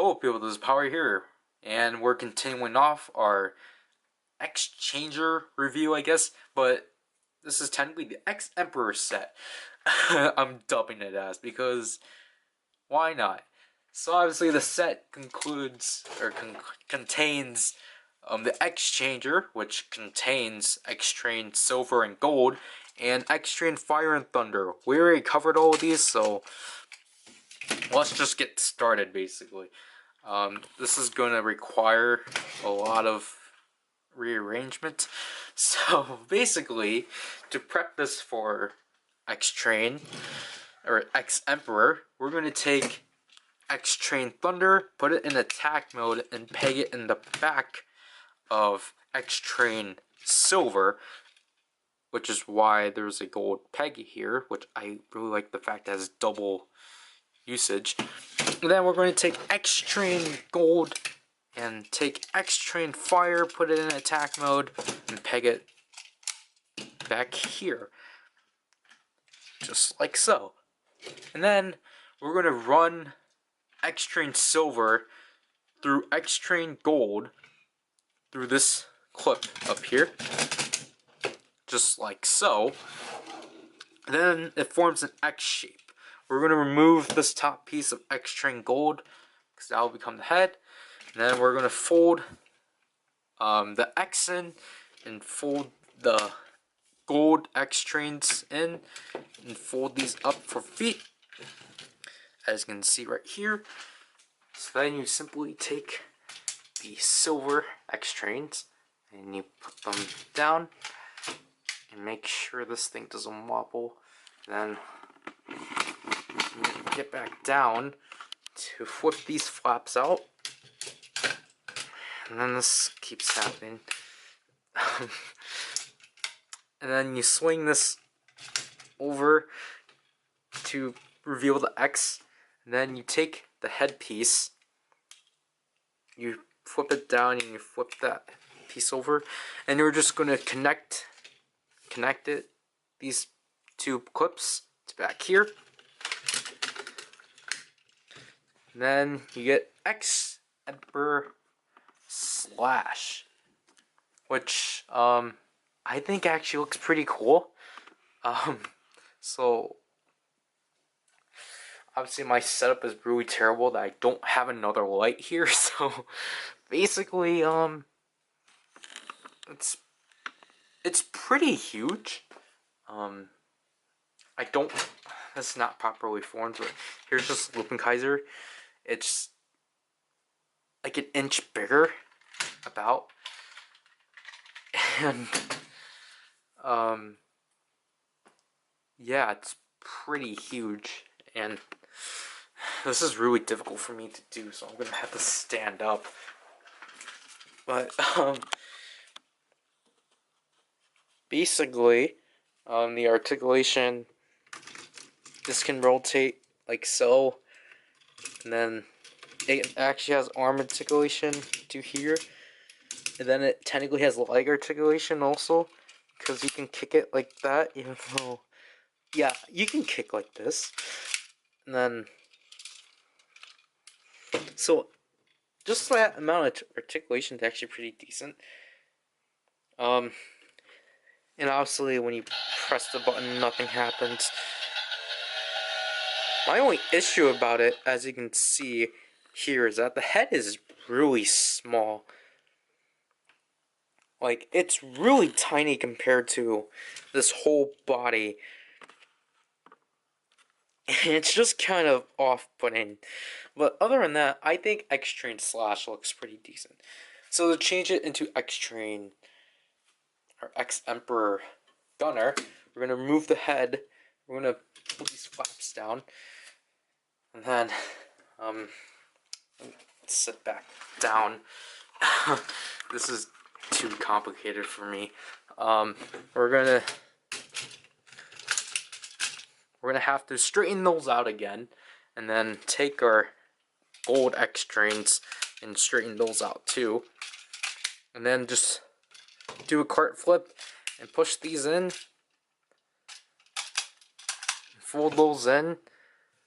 Hello people, this is Power here, and we're continuing off our X-Changer review, I guess, but this is technically the X-Emperor set. I'm dubbing it as, because why not? So obviously the set concludes, or contains the X-Changer, which contains X-Train Silver and Gold, and X-Train Fire and Thunder. We already covered all of these, so let's just get started, basically. This is going to require a lot of rearrangement. So basically, to prep this for X-Train, or X-Emperor, we're going to take X-Train Thunder, put it in attack mode, and peg it in the back of X-Train Silver, which is why there's a gold peg here, which I really like the fact that it has double usage. And then we're going to take X-Train Gold and take X-Train Fire, put it in attack mode, and peg it back here. Just like so. And then we're going to run X-Train Silver through X-Train Gold through this clip up here. Just like so. And then it forms an X shape. We're going to remove this top piece of X-Train Gold, because that will become the head. And then we're going to fold the X in, and fold the gold X-Trains in, and fold these up for feet, as you can see right here. So then you simply take the silver X-Trains, and you put them down, and make sure this thing doesn't wobble. Then get back down to flip these flaps out, and then this keeps happening. And then you swing this over to reveal the X, and then you take the headpiece, you flip it down, and you flip that piece over, and you're just going to connect it, these two clips, to back here. And then you get X-Emperor Slash, which I think actually looks pretty cool. So obviously my setup is really terrible that I don't have another light here, so basically it's pretty huge. That's not properly formed, but here's just Kaiser. It's like an inch bigger, about, and yeah, it's pretty huge, and this is really difficult for me to do, so I'm gonna have to stand up. But basically, the articulation, this can rotate like so, and then it actually has arm articulation to here, and then it technically has leg articulation also, because you can kick it like that, even though, yeah, you can kick like this. And then, so just that amount of articulation is actually pretty decent. And obviously when you press the button, nothing happens. My only issue about it, as you can see here, is that the head is really small. Like, it's really tiny compared to this whole body. And it's just kind of off-putting. But other than that, I think X-Train Slash looks pretty decent. So to change it into X-Train, or X-Emperor Gunner, we're going to remove the head. We're going to put these flaps down. And then, sit back down. This is too complicated for me. We're gonna have to straighten those out again, and then take our gold X-Trains and straighten those out too, and then just do a cart flip and push these in, fold those in,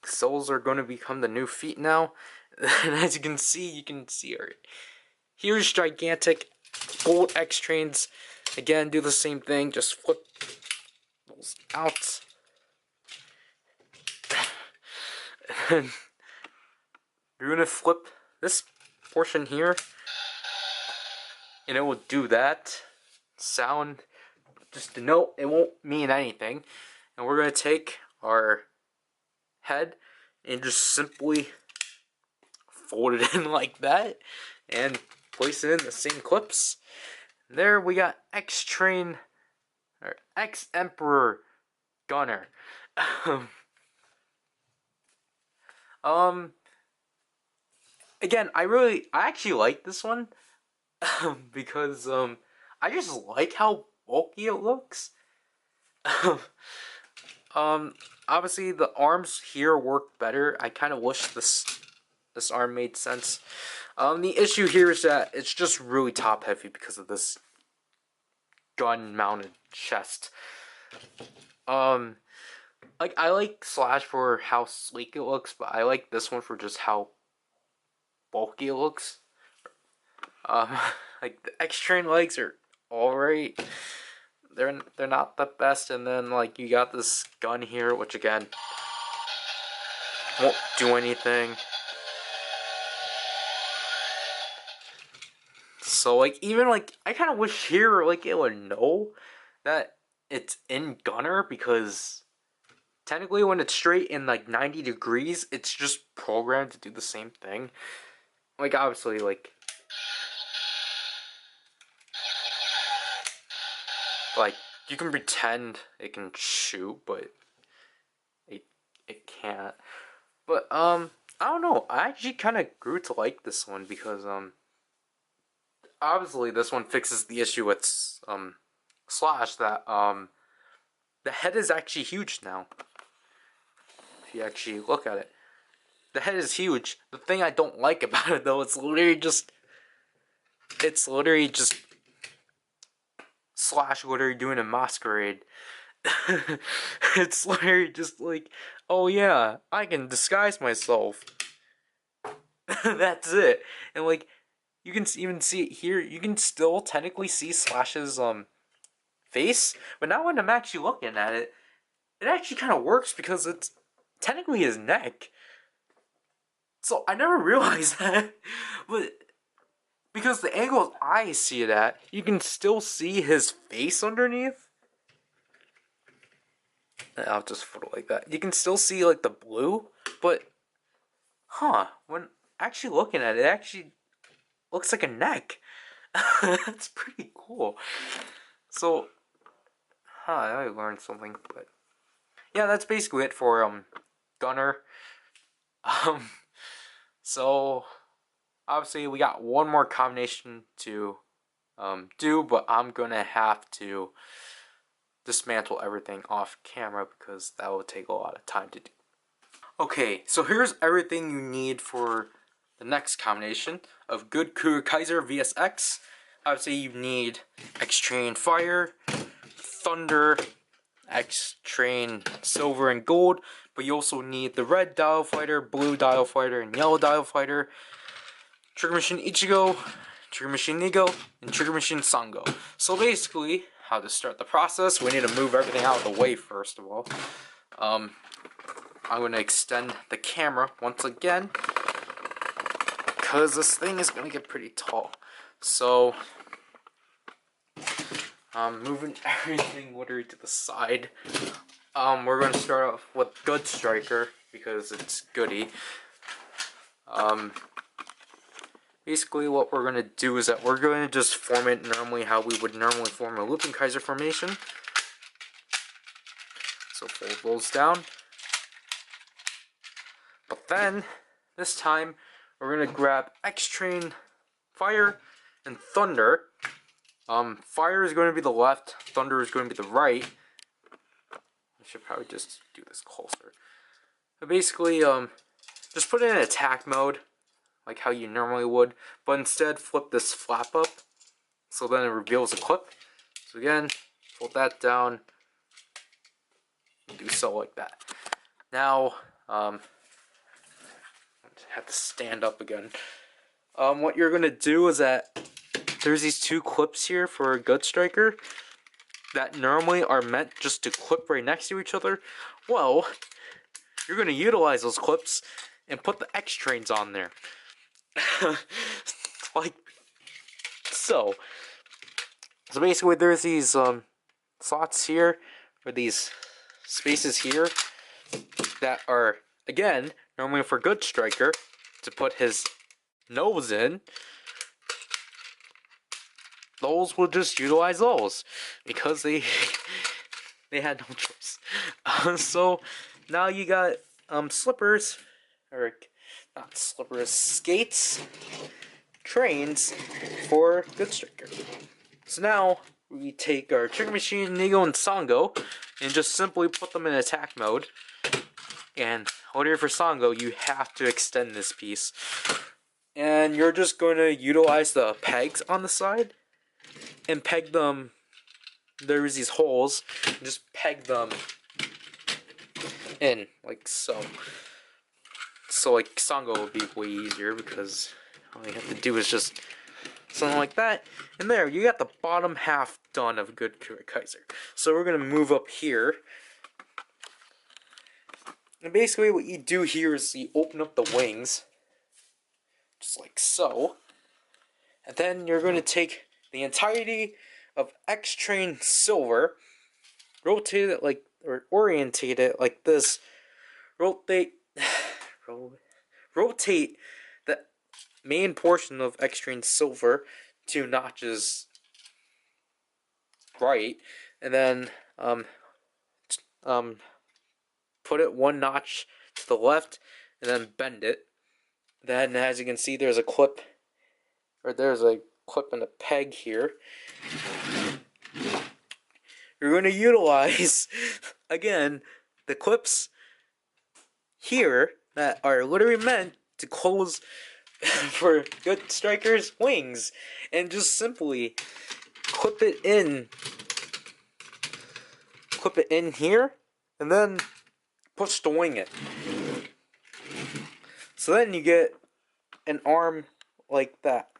because those are going to become the new feet now. And as you can see our huge, gigantic gold X trains. Again, do the same thing. Just flip those out. And you're gonna flip this portion here, and it will do that sound. Just to note, it won't mean anything. And we're gonna take our head and just simply fold it in like that, and place it in the same clips. And there we got X-Train, or X-Emperor Gunner. Again, I actually like this one because I just like how bulky it looks. Obviously the arms here work better. I kind of wish this arm made sense. The issue here is that it's just really top heavy because of this gun mounted chest. Like, I like Slash for how sleek it looks, but I like this one for just how bulky it looks. Like, the X-Train legs are alright. They're not the best, and then, like, you got this gun here, which, again, won't do anything. So, like, even, like, I kind of wish here, like, it would know that it's in Gunner, because technically when it's straight in, like, 90 degrees, it's just programmed to do the same thing. Like, obviously, like, you can pretend it can shoot, but it can't. But, I don't know, I actually kind of grew to like this one, because, obviously this one fixes the issue with, Slash, that, the head is actually huge now. If you actually look at it. The head is huge. The thing I don't like about it, though, it's literally just Slash literally doing a masquerade. It's literally just like, oh yeah, I can disguise myself. That's it. And like, you can even see it here. You can still technically see Slash's face, but now when I'm actually looking at it, it actually kind of works because it's technically his neck. So I never realized that, but because the angle I see it at, you can still see his face underneath. I'll just put it like that. You can still see like the blue, but when actually looking at it, it actually looks like a neck. That's pretty cool. So, I learned something, but yeah, that's basically it for Gunner. So obviously we got one more combination to do, but I'm gonna have to dismantle everything off camera because that will take a lot of time to do. Okay, so here's everything you need for the next combination of Good Cougar Kaiser VSX. Obviously you need X-Train Fire, Thunder, X-Train Silver and Gold, but you also need the red Dial Fighter, blue Dial Fighter, and yellow Dial Fighter, Trigger Machine Ichigo, Trigger Machine Nigo, and Trigger Machine Sango. So basically, how to start the process, we need to move everything out of the way first of all. I'm going to extend the camera once again, because this thing is going to get pretty tall. So, I'm moving everything literally to the side. We're going to start off with Good Striker, because it's goody. Basically what we're going to do is that we're going to just form it normally how we would normally form a looping Kaiser formation. So fold those down. But then, this time, we're going to grab X-Train Fire and Thunder. Fire is going to be the left, Thunder is going to be the right. I should probably just do this closer. But basically, just put it in attack mode, like how you normally would, but instead flip this flap up, so then it reveals a clip. So again, fold that down, do so like that. Now, have to stand up again. What you're gonna do is that there's these two clips here for a Good Striker that normally are meant just to clip right next to each other. Well, you're gonna utilize those clips and put the X trains on there. Like so. So basically there's these slots here, or these spaces here, that are, again, normally for Good Striker, to put his nose in. Those will just utilize those, because they had no choice. So now you got slippers, or not slippers, skates, trains for Good Striker. So now we take our Trigger Machine, Nigo, and Sango and just simply put them in attack mode. And order for Sango, you have to extend this piece. And you're just going to utilize the pegs on the side and peg them. There's these holes, and just peg them in, like so. So like Sango will be way easier, because all you have to do is just something like that. And there, you got the bottom half done of Good Kaiser. So we're going to move up here. And basically what you do here is you open up the wings, just like so. And then you're going to take the entirety of X-Train Silver, rotate it like, or orientate it like this, rotate the main portion of X-Train Silver 2 notches right, and then put it 1 notch to the left, and then bend it. Then, as you can see, there's a clip, or there's a clip and a peg here. You're going to utilize, again, the clips here that are literally meant to close for Good Striker's wings, and just simply clip it in here, and then push the wing in. So then you get an arm like that.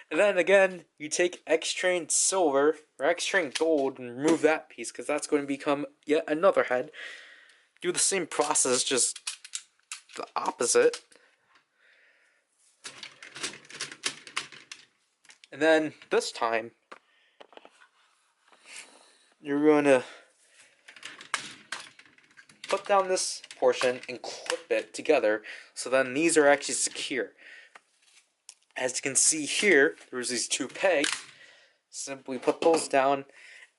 And then again, you take X-Train Silver, or X-Train Gold, and remove that piece, because that's going to become yet another head. Do the same process, just the opposite. And then, this time, you're going to put down this portion and clip it together, so then these are actually secure. As you can see here, there's these 2 pegs. Simply put those down,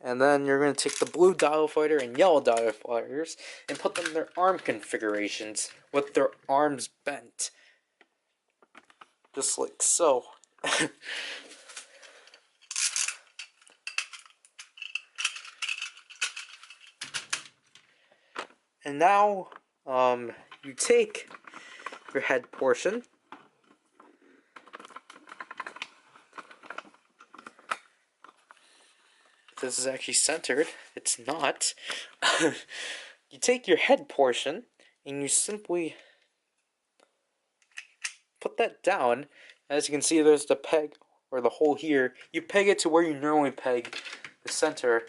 and then you're going to take the blue dial fighter and yellow dial fighters and put them in their arm configurations with their arms bent. Just like so. And now, you take your head portion, this is actually centered, it's not. You take your head portion and you simply put that down. As you can see, there's the peg, or the hole here. You peg it to where you normally peg the center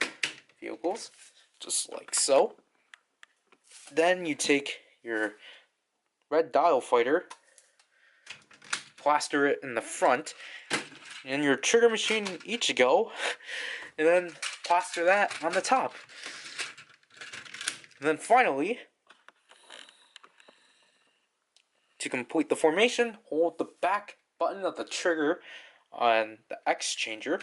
vehicles, just like so. Then you take your red dial fighter, plaster it in the front, and your Trigger Machine Ichigo, and then plaster that on the top. And then finally, to complete the formation, hold the back button of the trigger on the X changer.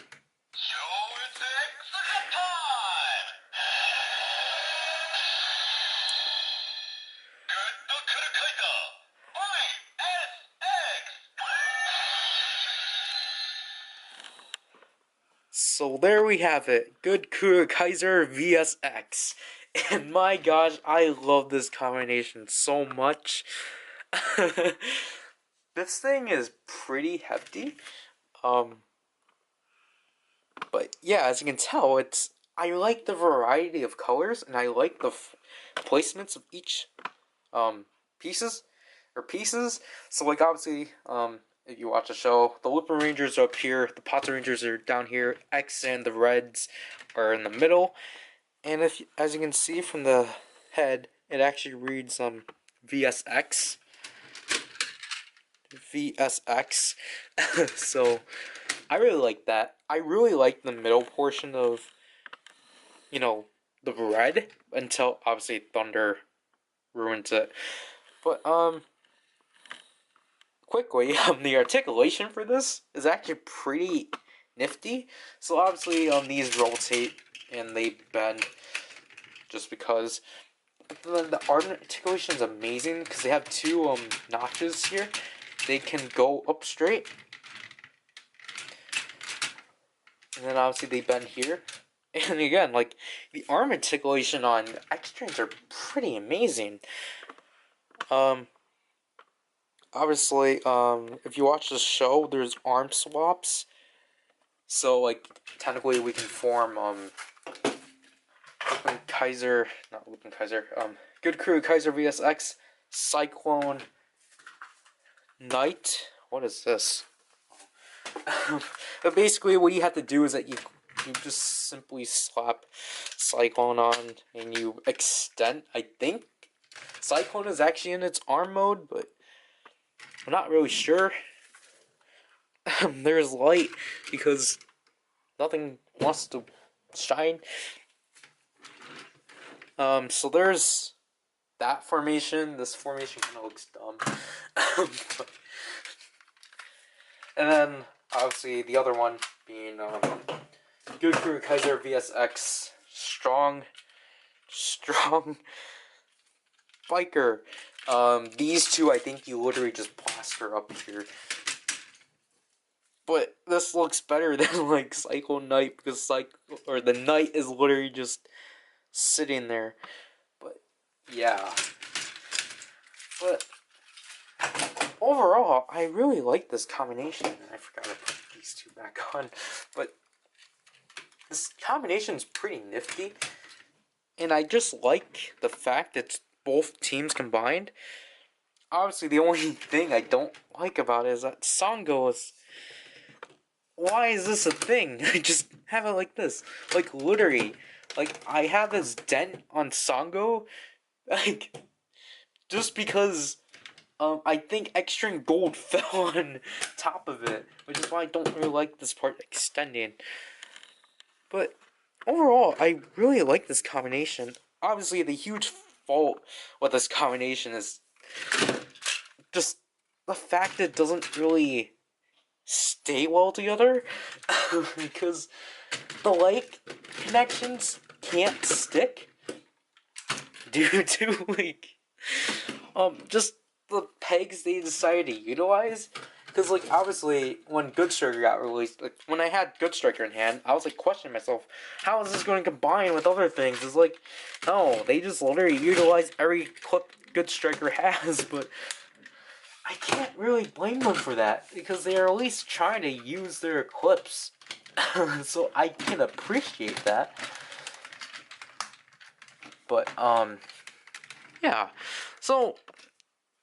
So there we have it, Good Kaiser vs X. And my gosh, I love this combination so much. This thing is pretty hefty. But yeah, as you can tell, I like the variety of colors, and I like the placements of each pieces. or pieces. So like obviously, if you watch the show, the Lupin Rangers are up here, the Potter Rangers are down here, X and the Reds are in the middle. And if, as you can see from the head, it actually reads VSX. VSX. So I really like that. I really like the middle portion of, you know, the red until obviously Thunder ruins it. But quickly, the articulation for this is actually pretty nifty. So obviously, these rotate and they bend just because. But the articulation is amazing because they have two notches here. They can go up straight, and then obviously they bend here. And again, like the arm articulation on X-Trains are pretty amazing. Obviously, if you watch the show, there's arm swaps. So like technically we can form Lupin Kaiser, not Lupin Kaiser, Good Crew Kaiser VSX, Cyclone Knight. What is this? But basically what you have to do is that you just simply slap Cyclone on and you extend. I think Cyclone is actually in its arm mode, but I'm not really sure. There's light because nothing wants to shine. So there's that formation. This formation kind of looks dumb. And then obviously the other one being Good Crew Kaiser VSX strong biker. These two I think you literally just plaster up here. But this looks better than like Cyclone Knight because the Knight is literally just sitting there. But yeah. But overall, I really like this combination. I forgot to put these two back on. But this combination is pretty nifty. And I just like the fact that both teams combined. Obviously, the only thing I don't like about it is that Sango is... Why is this a thing? I just have it like this. Like, literally. Like, I have this dent on Sango. Like, just because... I think extra gold fell on top of it, which is why I don't really like this part extending. But overall, I really like this combination. Obviously, the huge fault with this combination is just the fact that it doesn't really stay well together because the like connections can't stick due to like just the pegs they decided to utilize. Because like obviously when Good Striker got released, like when I had Good Striker in hand, I was like questioning myself, how is this going to combine with other things? It's like, no, they just literally utilize every clip Good Striker has, but I can't really blame them for that because they are at least trying to use their clips. So I can appreciate that. But yeah. So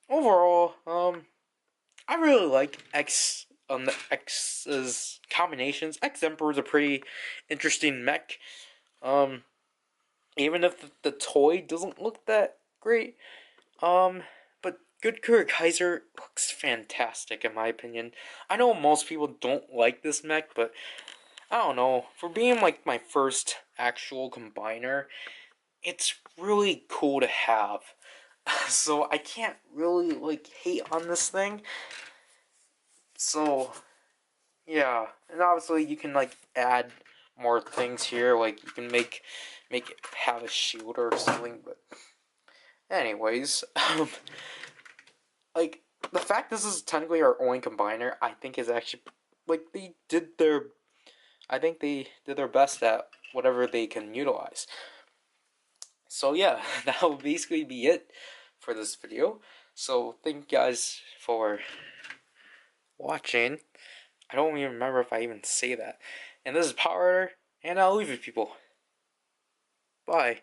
overall, I really like the X's combinations. X Emperor is a pretty interesting mech. Even if the toy doesn't look that great. But Good Kura Kaiser looks fantastic in my opinion. I know most people don't like this mech, but I don't know. For being like my first actual combiner, it's really cool to have. So I can't really like hate on this thing. So yeah, and obviously you can like add more things here, like you can make it have a shield or something, but anyways, like the fact this is technically our only combiner, I think is actually like I think they did their best at whatever they can utilize. So yeah, that will basically be it for this video. So thank you guys for watching. I don't even remember if I even say that. And this is PowerRider, and I'll leave it, people. Bye.